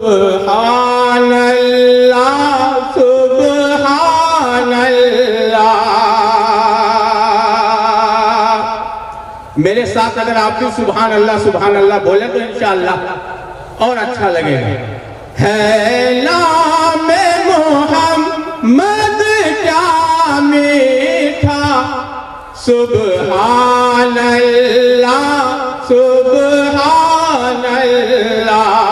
सुभान अल्लाह सुभान अल्लाह। मेरे साथ अगर आप भी सुभान अल्लाह बोले तो इंशाअल्लाह और अच्छा लगेगा। है नाम मोहम्मद क्या मीठा, सुभान अल्लाह सुभान अल्लाह।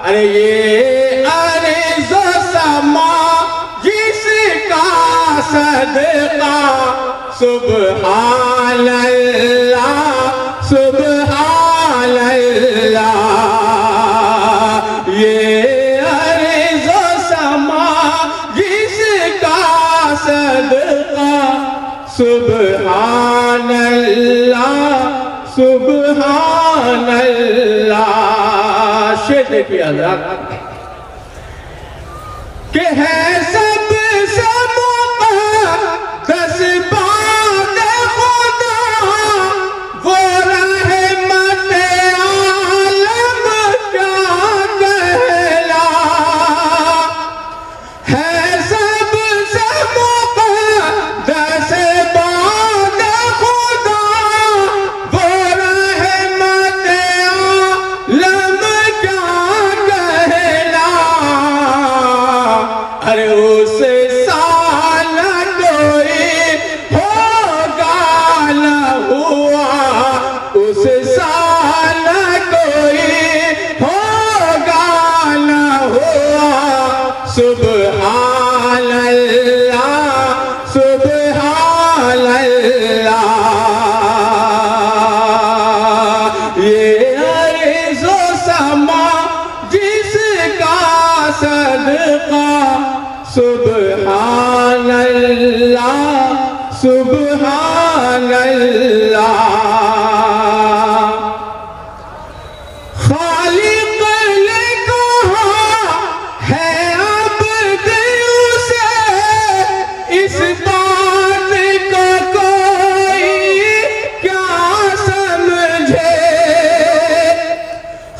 अरे ये अर्ज़ समा जिसका सदका, सुभान अल्लाह सुभान अल्लाह। ये अर्ज़ समा जिसका सदका, सुभान अल्लाह सुभान अल्लाह। देखिए हज़रात के है सब मुक़द्दस बात खुदा, वो रहमत आलम क्या कहला। है सब मुक़द्दस बात खुदा, वो रहमत आलम। अरे उस साल कोई होगा न हुआ, उस साल कोई होगा न हुआ, सुभान अल्लाह सुभान अल्लाह। ये अर्ज़ समा जिसका सदका, सुभान अल्लाह सुभान अल्लाह। खालिक ने कहा है अब्द उसे, इस बात को कोई क्या समझे।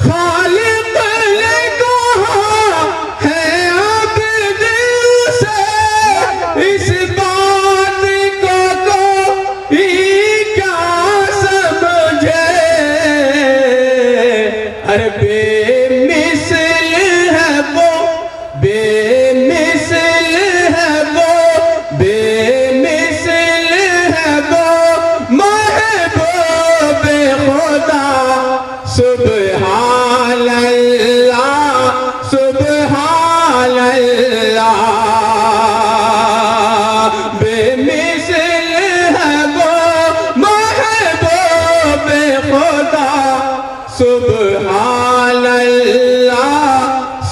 खालिक ने कहा है अब्द उसे, इस बात को कोई क्या समझे। अरे बेमिसल है वो, बेमिसल है वो, बेमिसल है वो महबूब खुदा, सुभान अल्लाह सुभान अल्लाह। बेमिसल है वो महबूब खुदा, सुभान अल्लाह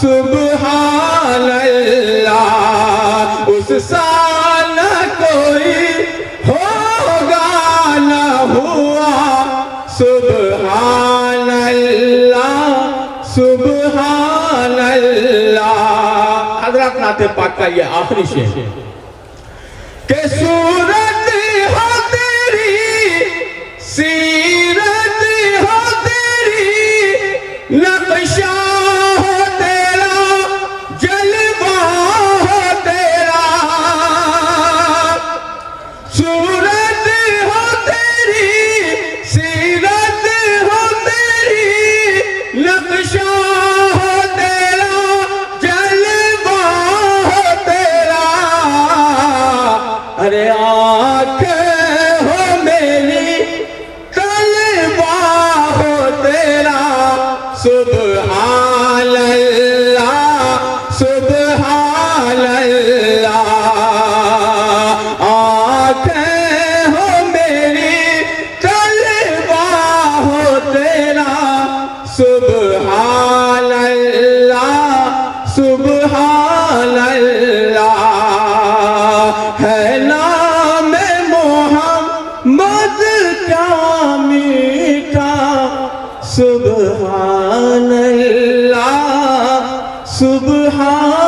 सुभान अल्लाह। उस साल कोई होगा न हुआ, सुभान अल्लाह सुभान अल्लाह। हज़रत नाते पाक का ये आखिरी शेर के सूरत हो तेरी, सीरत हो तेरी, नक्शा हो तेरा, जलवा हो तेरा। सूरत हो तेरी, सीरत हो तेरी, नक्शा हो तेरा, जलवा हो तेरा। अरे आँखें हो मेरी सुभान